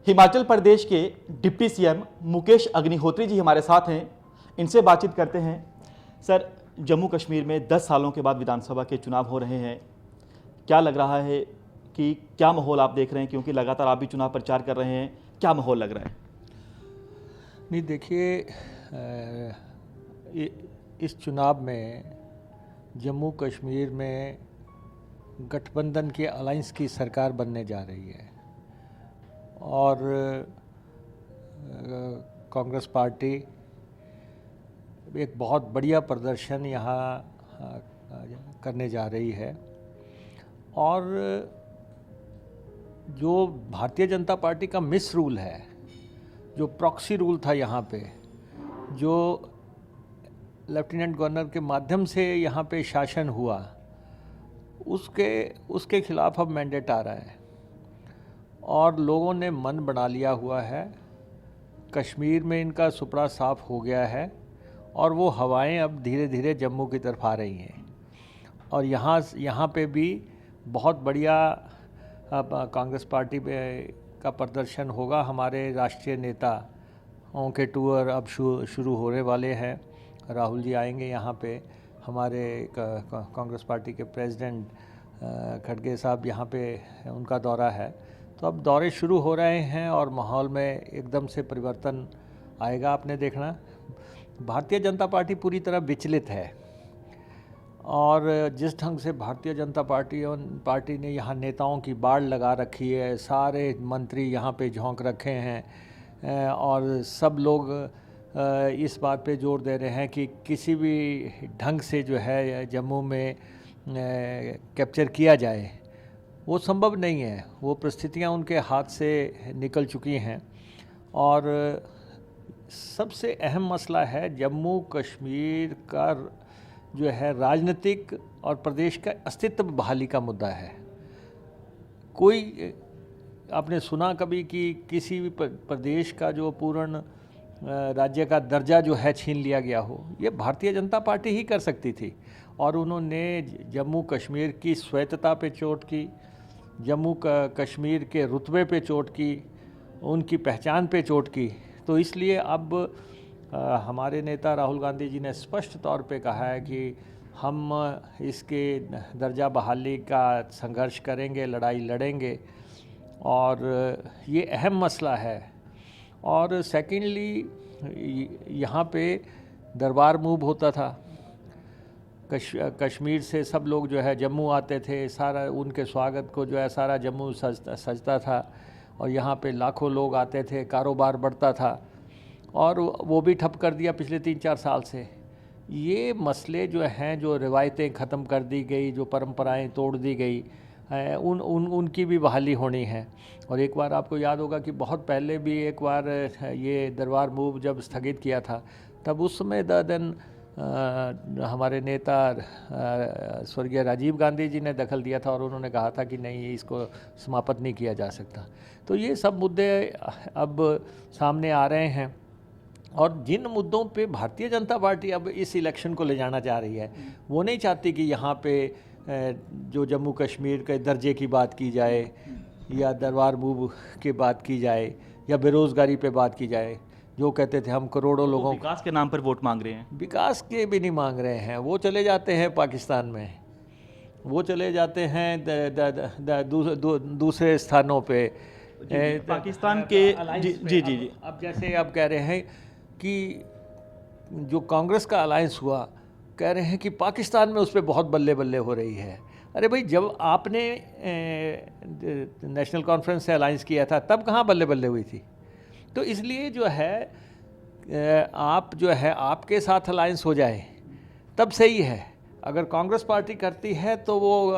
हिमाचल प्रदेश के deputy CM Mukesh Agnihotri ji हमारे साथ हैं, इनसे बातचीत करते हैं। सर, जम्मू कश्मीर में 10 सालों के बाद विधानसभा के चुनाव हो रहे हैं, क्या लग रहा है कि क्या माहौल आप देख रहे हैं, क्योंकि लगातार आप भी चुनाव प्रचार कर रहे हैं, क्या माहौल लग रहा है? नहीं, देखिए, इस चुनाव में जम्मू कश्मीर में गठबंधन की अलायंस की सरकार बनने जा रही है और कांग्रेस पार्टी एक बहुत बढ़िया प्रदर्शन यहाँ करने जा रही है। और जो भारतीय जनता पार्टी का मिस रूल है, जो प्रॉक्सी रूल था यहाँ पे, जो लेफ्टिनेंट गवर्नर के माध्यम से यहाँ पे शासन हुआ, उसके खिलाफ अब मैंडेट आ रहा है और लोगों ने मन बना लिया हुआ है। कश्मीर में इनका सुपड़ा साफ हो गया है और वो हवाएं अब धीरे धीरे जम्मू की तरफ आ रही हैं। और यहाँ पे भी बहुत बढ़िया कांग्रेस पार्टी का प्रदर्शन होगा। हमारे राष्ट्रीय नेताओं के टूर अब शुरू होने वाले हैं। राहुल जी आएंगे यहाँ पे, हमारे कांग्रेस पार्टी के प्रेसिडेंट खड़गे साहब यहाँ पे उनका दौरा है। तो अब दौरे शुरू हो रहे हैं और माहौल में एकदम से परिवर्तन आएगा। आपने देखना, भारतीय जनता पार्टी पूरी तरह विचलित है और जिस ढंग से भारतीय जनता पार्टी ने यहाँ नेताओं की बाढ़ लगा रखी है, सारे मंत्री यहाँ पे झोंक रखे हैं और सब लोग इस बात पे जोर दे रहे हैं कि किसी भी ढंग से जो है जम्मू में कैप्चर किया जाए, वो संभव नहीं है। वो परिस्थितियाँ उनके हाथ से निकल चुकी हैं। और सबसे अहम मसला है जम्मू कश्मीर का जो है राजनीतिक और प्रदेश का अस्तित्व बहाली का मुद्दा है। कोई आपने सुना कभी कि किसी भी प्रदेश का जो पूर्ण राज्य का दर्जा जो है छीन लिया गया हो? ये भारतीय जनता पार्टी ही कर सकती थी और उन्होंने जम्मू कश्मीर की स्वायत्तता पे चोट की, जम्मू कश्मीर के रुतबे पे चोट की, उनकी पहचान पे चोट की। तो इसलिए अब हमारे नेता राहुल गांधी जी ने स्पष्ट तौर पे कहा है कि हम इसके दर्जा बहाली का संघर्ष करेंगे, लड़ाई लड़ेंगे और ये अहम मसला है। और सेकेंडली, यहाँ पे दरबार मूव होता था, कश्मीर से सब लोग जो है जम्मू आते थे, सारा उनके स्वागत को जो है सारा जम्मू सजता था और यहाँ पे लाखों लोग आते थे, कारोबार बढ़ता था और वो भी ठप कर दिया पिछले 3-4 साल से। ये मसले जो हैं, जो रिवायतें ख़त्म कर दी गई, जो परंपराएं तोड़ दी गई, उनकी भी बहाली होनी है। और एक बार आपको याद होगा कि बहुत पहले भी एक बार ये दरबार मूव जब स्थगित किया था, तब उस समय हमारे नेता स्वर्गीय राजीव गांधी जी ने दखल दिया था और उन्होंने कहा था कि नहीं, इसको समाप्त नहीं किया जा सकता। तो ये सब मुद्दे अब सामने आ रहे हैं और जिन मुद्दों पे भारतीय जनता पार्टी अब इस इलेक्शन को ले जाना चाह रही है, वो नहीं चाहती कि यहाँ पे जो जम्मू कश्मीर के दर्जे की बात की जाए या दरबार मूव की बात की जाए या बेरोज़गारी पे बात की जाए। जो कहते थे हम करोड़ों लोगों विकास के नाम पर वोट मांग रहे हैं। विकास के भी नहीं मांग रहे हैं, वो चले जाते हैं पाकिस्तान में, वो चले जाते हैं दूसरे स्थानों पे पाकिस्तान के। जी। अब जैसे आप कह रहे हैं कि जो कांग्रेस का अलायंस हुआ, कह रहे हैं कि पाकिस्तान में उस पर बहुत बल्ले बल्ले हो रही है। अरे भाई, जब आपने नेशनल कॉन्फ्रेंस से अलायंस किया था तब कहाँ बल्ले बल्ले हुई थी? तो इसलिए जो है आप जो है आपके साथ अलायंस हो जाए तब सही है, अगर कांग्रेस पार्टी करती है तो वो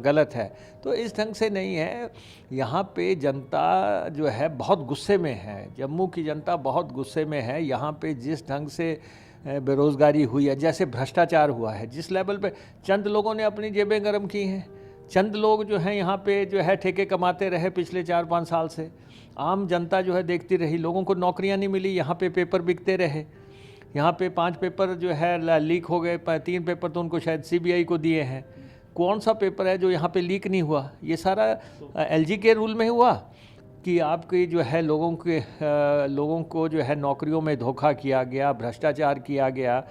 गलत है। तो इस ढंग से नहीं है। यहाँ पे जनता जो है बहुत गुस्से में है, जम्मू की जनता बहुत गुस्से में है। यहाँ पे जिस ढंग से बेरोज़गारी हुई है, जैसे भ्रष्टाचार हुआ है, जिस लेवल पे चंद लोगों ने अपनी जेबें गर्म की हैं, चंद लोग जो हैं यहाँ पे जो है ठेके कमाते रहे पिछले 4-5 साल से, आम जनता जो है देखती रही, लोगों को नौकरियाँ नहीं मिली, यहाँ पे पेपर बिकते रहे। यहाँ पे 5 पेपर जो है लीक हो गए, 3 पेपर तो उनको शायद CBI को दिए हैं। कौन सा पेपर है जो यहाँ पे लीक नहीं हुआ? ये सारा LG के रूल में हुआ कि आपकी जो है लोगों को जो है नौकरियों में धोखा किया गया, भ्रष्टाचार किया गया,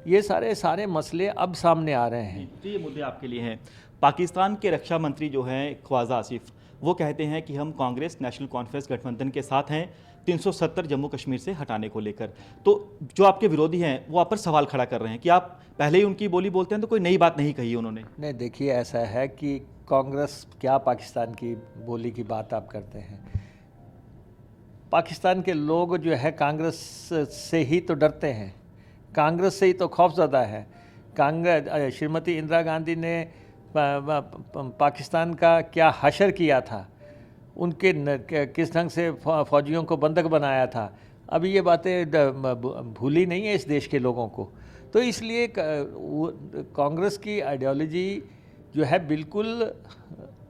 ये सारे मसले अब सामने आ रहे हैं। तो ये मुद्दे आपके लिए हैं। पाकिस्तान के रक्षा मंत्री जो हैं ख्वाजा आसिफ, वो कहते हैं कि हम कांग्रेस नेशनल कॉन्फ्रेंस गठबंधन के साथ हैं 370 जम्मू कश्मीर से हटाने को लेकर। तो जो आपके विरोधी हैं वो आप पर सवाल खड़ा कर रहे हैं कि आप पहले ही उनकी बोली बोलते हैं, तो कोई नई बात नहीं कही उन्होंने। नहीं, देखिए ऐसा है कि कांग्रेस क्या पाकिस्तान की बोली की बात आप करते हैं। पाकिस्तान के लोग जो है कांग्रेस से ही तो डरते हैं, कांग्रेस से ही तो खौफज़दा है। कांग्रेस, श्रीमती इंदिरा गांधी ने पाकिस्तान का क्या हशर किया था, उनके किस ढंग से फौजियों को बंधक बनाया था, अभी ये बातें भूली नहीं है इस देश के लोगों को। तो इसलिए कांग्रेस की आइडियोलॉजी जो है बिल्कुल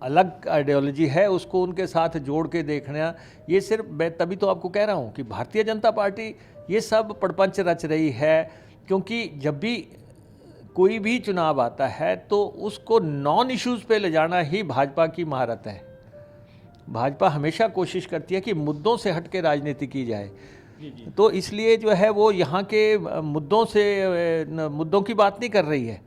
अलग आइडियोलॉजी है, उसको उनके साथ जोड़ के देखना, ये सिर्फ मैं तभी तो आपको कह रहा हूँ कि भारतीय जनता पार्टी ये सब प्रपंच रच रही है। क्योंकि जब भी कोई भी चुनाव आता है तो उसको नॉन इश्यूज़ पे ले जाना ही भाजपा की महारत है। भाजपा हमेशा कोशिश करती है कि मुद्दों से हट के राजनीति की जाए। तो इसलिए जो है वो यहाँ के मुद्दों की बात नहीं कर रही है।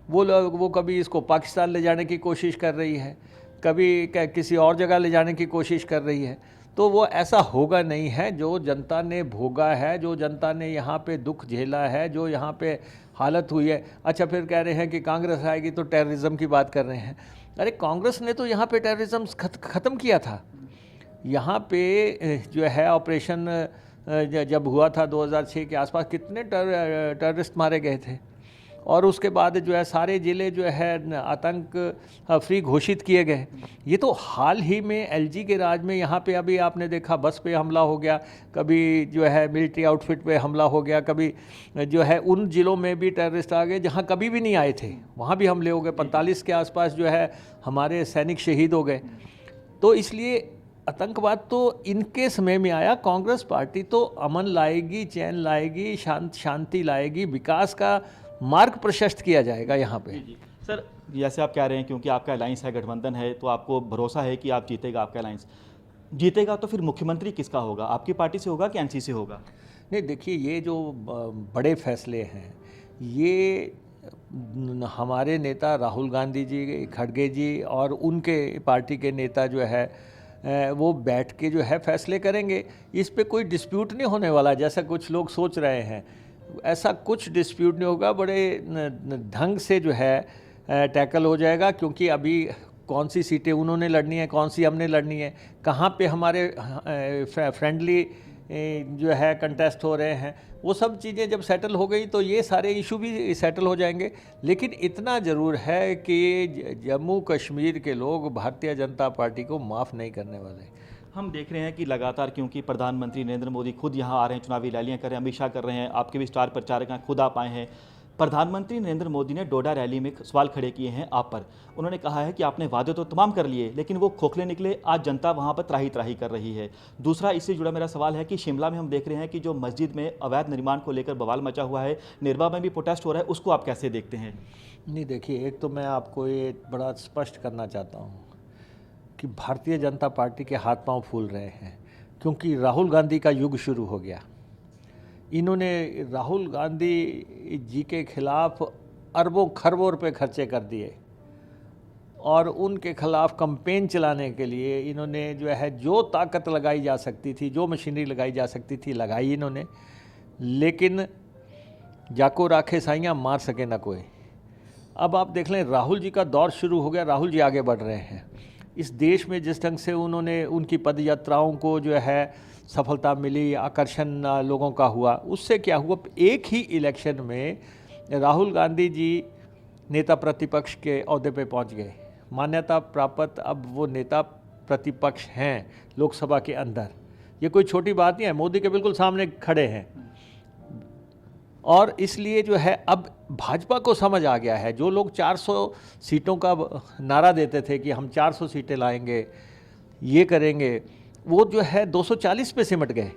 वो कभी इसको पाकिस्तान ले जाने की कोशिश कर रही है, कभी किसी और जगह ले जाने की कोशिश कर रही है। तो वो ऐसा होगा नहीं है। जो जनता ने भोगा है, जो जनता ने यहाँ पे दुख झेला है, जो यहाँ पे हालत हुई है। अच्छा, फिर कह रहे हैं कि कांग्रेस आएगी तो टेररिज्म की बात कर रहे हैं। अरे कांग्रेस ने तो यहाँ पे टेररिज्म ख़त्म किया था। यहाँ पे जो है ऑपरेशन जब हुआ था 2006 के आसपास, कितने टेररिस्ट मारे गए थे। और उसके बाद जो है सारे ज़िले जो है आतंक फ्री घोषित किए गए। ये तो हाल ही में एलजी के राज में यहाँ पे अभी आपने देखा बस पे हमला हो गया, कभी जो है मिलिट्री आउटफिट पे हमला हो गया, कभी जो है उन ज़िलों में भी टेररिस्ट आ गए जहाँ कभी भी नहीं आए थे, वहाँ भी हमले हो गए। 45 के आसपास जो है हमारे सैनिक शहीद हो गए। तो इसलिए आतंकवाद तो इनके समय में आया। कांग्रेस पार्टी तो अमन लाएगी, चैन लाएगी, शांति लाएगी, विकास का मार्ग प्रशस्त किया जाएगा यहाँ पे। जी सर, जैसे आप कह रहे हैं क्योंकि आपका अलायंस है, गठबंधन है, तो आपको भरोसा है कि आप जीतेगा, आपका अलायंस जीतेगा। तो फिर मुख्यमंत्री किसका होगा? आपकी पार्टी से होगा कि एनसी से होगा? नहीं, देखिए ये जो बड़े फैसले हैं ये हमारे नेता राहुल गांधी जी, खड़गे जी और उनके पार्टी के नेता जो है वो बैठ के जो है फैसले करेंगे। इस पे कोई डिस्प्यूट नहीं होने वाला जैसा कुछ लोग सोच रहे हैं। ऐसा कुछ डिस्प्यूट नहीं होगा, बड़े ढंग से जो है टैकल हो जाएगा। क्योंकि अभी कौन सी सीटें उन्होंने लड़नी है, कौन सी हमने लड़नी है, कहाँ पे हमारे फ्रेंडली जो है कंटेस्ट हो रहे हैं, वो सब चीज़ें जब सेटल हो गई तो ये सारे इशू भी सेटल हो जाएंगे। लेकिन इतना ज़रूर है कि जम्मू कश्मीर के लोग भारतीय जनता पार्टी को माफ़ नहीं करने वाले। हम देख रहे हैं कि लगातार, क्योंकि प्रधानमंत्री नरेंद्र मोदी खुद यहाँ आ रहे हैं, चुनावी रैलियाँ कर रहे हैं, अमित शाह कर रहे हैं, आपके भी स्टार प्रचारक हैं, खुद आप आए हैं। प्रधानमंत्री नरेंद्र मोदी ने डोडा रैली में सवाल खड़े किए हैं आप पर। उन्होंने कहा है कि आपने वादे तो तमाम कर लिए लेकिन वो खोखले निकले, आज जनता वहाँ पर त्राही त्राही कर रही है। दूसरा इससे जुड़ा मेरा सवाल है कि शिमला में हम देख रहे हैं कि जो मस्जिद में अवैध निर्माण को लेकर बवाल मचा हुआ है, निरवा में भी प्रोटेस्ट हो रहा है, उसको आप कैसे देखते हैं? नहीं, देखिए एक तो मैं आपको ये बड़ा स्पष्ट करना चाहता हूँ कि भारतीय जनता पार्टी के हाथ पांव फूल रहे हैं क्योंकि राहुल गांधी का युग शुरू हो गया। इन्होंने राहुल गांधी जी के खिलाफ अरबों खरबों रुपए खर्चे कर दिए और उनके खिलाफ कैंपेन चलाने के लिए इन्होंने जो है जो ताकत लगाई जा सकती थी, जो मशीनरी लगाई जा सकती थी लगाई इन्होंने। लेकिन जाको राखे साइयाँ मार सके ना कोई। अब आप देख लें राहुल जी का दौर शुरू हो गया, राहुल जी आगे बढ़ रहे हैं। इस देश में जिस ढंग से उन्होंने उनकी पद यात्राओं को जो है सफलता मिली, आकर्षण लोगों का हुआ, उससे क्या हुआ, एक ही इलेक्शन में राहुल गांधी जी नेता प्रतिपक्ष के ओहदे पे पहुंच गए, मान्यता प्राप्त अब वो नेता प्रतिपक्ष हैं लोकसभा के अंदर। ये कोई छोटी बात नहीं है, मोदी के बिल्कुल सामने खड़े हैं। और इसलिए जो है अब भाजपा को समझ आ गया है, जो लोग 400 सीटों का नारा देते थे कि हम 400 सीटें लाएंगे, ये करेंगे, वो जो है 240 पे सिमट गए,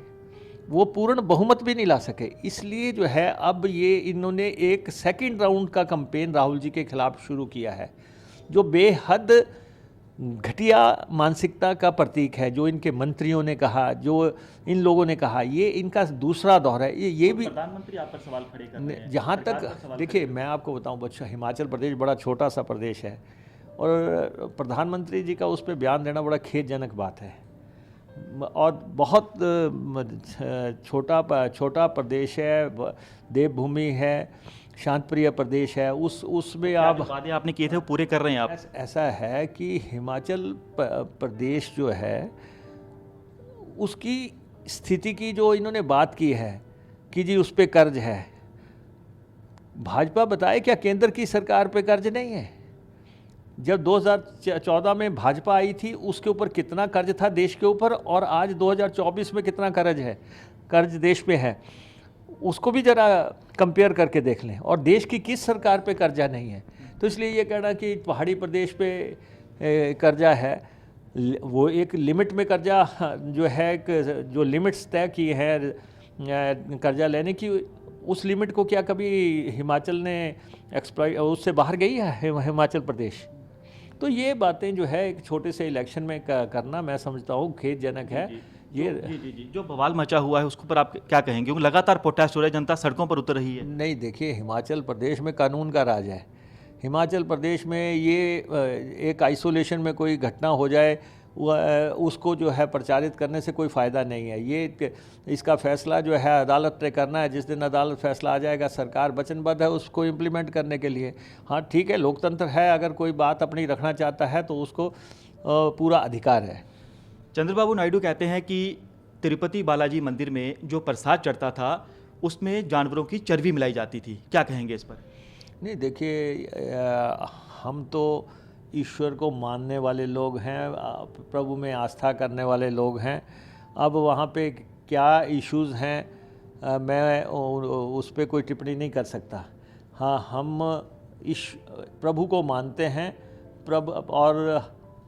वो पूर्ण बहुमत भी नहीं ला सके। इसलिए जो है अब ये इन्होंने एक सेकंड राउंड का कैंपेन राहुल जी के खिलाफ शुरू किया है, जो बेहद घटिया मानसिकता का प्रतीक है। जो इनके मंत्रियों ने कहा, जो इन लोगों ने कहा, ये इनका दूसरा दौर है। ये भी प्रधानमंत्री आप पर सवाल खड़े कर रहे हैं, जहाँ सरकार पर तक सवाल देखिए, मैं आपको बताऊं बच्चा, हिमाचल प्रदेश बड़ा छोटा सा प्रदेश है और प्रधानमंत्री जी का उस पर बयान देना बड़ा खेदजनक बात है। और बहुत छोटा प्रदेश है, देवभूमि है, शांतप्रिय प्रदेश है। उसमें क्या आप जो वादे आपने किए थे वो पूरे कर रहे हैं आप? ऐसा है कि हिमाचल प्रदेश जो है उसकी स्थिति की जो इन्होंने बात की है कि जी उस पर कर्ज है, भाजपा बताए क्या केंद्र की सरकार पे कर्ज नहीं है? जब 2014 में भाजपा आई थी उसके ऊपर कितना कर्ज था देश के ऊपर, और आज 2024 में कितना कर्ज देश पे है, उसको भी ज़रा कंपेयर करके देख लें। और देश की किस सरकार पे कर्जा नहीं है? तो इसलिए ये कहना कि पहाड़ी प्रदेश पे कर्जा है, वो एक लिमिट में कर्जा जो है, जो लिमिट्स तय की है कर्जा लेने की, उस लिमिट को क्या कभी हिमाचल ने एक्सप्लॉइट, उससे बाहर गई है हिमाचल प्रदेश? तो ये बातें जो है एक छोटे से इलेक्शन में करना, मैं समझता हूँ खेदजनक है। ये जी, जो बवाल मचा हुआ है उसके ऊपर आप क्या कहेंगे? क्योंकि लगातार प्रोटेस्ट हो रहा है, जनता सड़कों पर उतर रही है। नहीं, देखिए, हिमाचल प्रदेश में कानून का राज है। हिमाचल प्रदेश में ये एक आइसोलेशन में कोई घटना हो जाए, उसको जो है प्रचारित करने से कोई फ़ायदा नहीं है। ये इसका फैसला जो है अदालत ने करना है। जिस दिन अदालत फैसला आ जाएगा, सरकार वचनबद्ध है उसको इम्प्लीमेंट करने के लिए। हाँ ठीक है, लोकतंत्र है, अगर कोई बात अपनी रखना चाहता है तो उसको पूरा अधिकार है। चंद्रबाबू नायडू कहते हैं कि तिरुपति बालाजी मंदिर में जो प्रसाद चढ़ता था उसमें जानवरों की चर्बी मिलाई जाती थी, क्या कहेंगे इस पर? नहीं, देखिए, हम तो ईश्वर को मानने वाले लोग हैं, प्रभु में आस्था करने वाले लोग हैं। अब वहाँ पे क्या इश्यूज़ हैं, मैं उस पर कोई टिप्पणी नहीं कर सकता। हाँ, हम प्रभु को मानते हैं, प्रभु,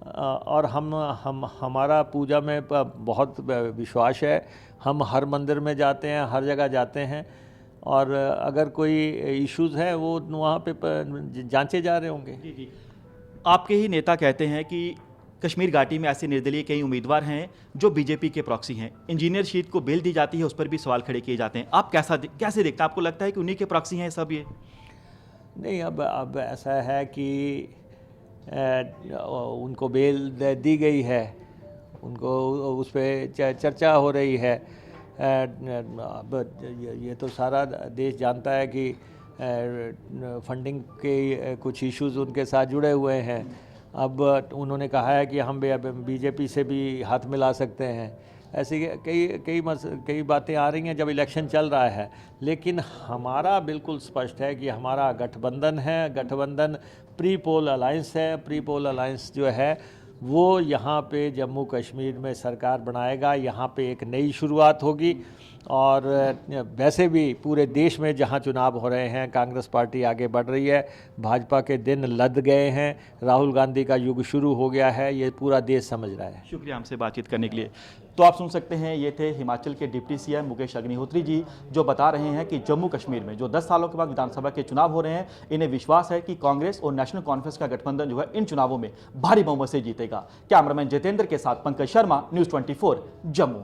और हमारा पूजा में बहुत विश्वास है। हम हर मंदिर में जाते हैं, हर जगह जाते हैं, और अगर कोई इश्यूज़ है वो वहाँ पे जांचे जा रहे होंगे। जी, आपके ही नेता कहते हैं कि कश्मीर घाटी में ऐसे निर्दलीय कई उम्मीदवार हैं जो बीजेपी के प्रॉक्सी हैं। इंजीनियर शीत को बेल दी जाती है, उस पर भी सवाल खड़े किए जाते हैं। आप कैसे देखते हैं? आपको लगता है कि उन्हीं के प्रॉक्सी हैं सब ये? नहीं, अब ऐसा है कि उनको बेल दी गई है, उनको उस पर चर्चा हो रही है। अब ये तो सारा देश जानता है कि फंडिंग के कुछ इश्यूज उनके साथ जुड़े हुए हैं। अब उन्होंने कहा है कि हम बीजेपी से भी हाथ मिला सकते हैं। ऐसी कई बातें आ रही हैं जब इलेक्शन चल रहा है। लेकिन हमारा बिल्कुल स्पष्ट है कि हमारा गठबंधन है, गठबंधन प्री पोल अलायंस है। प्री पोल अलायंस जो है वो यहाँ पे जम्मू कश्मीर में सरकार बनाएगा, यहाँ पे एक नई शुरुआत होगी। और वैसे भी पूरे देश में जहाँ चुनाव हो रहे हैं, कांग्रेस पार्टी आगे बढ़ रही है, भाजपा के दिन लद गए हैं, राहुल गांधी का युग शुरू हो गया है, ये पूरा देश समझ रहा है। शुक्रिया हमसे बातचीत करने के लिए। तो आप सुन सकते हैं, ये थे हिमाचल के डिप्टी सीएम मुकेश अग्निहोत्री जी, जो बता रहे हैं कि जम्मू कश्मीर में जो 10 सालों के बाद विधानसभा के चुनाव हो रहे हैं, इन्हें विश्वास है कि कांग्रेस और नेशनल कॉन्फ्रेंस का गठबंधन जो है इन चुनावों में भारी बहुमत से जीतेगा। कैमरामैन जितेंद्र के साथ पंकज शर्मा, न्यूज़ 24 जम्मू।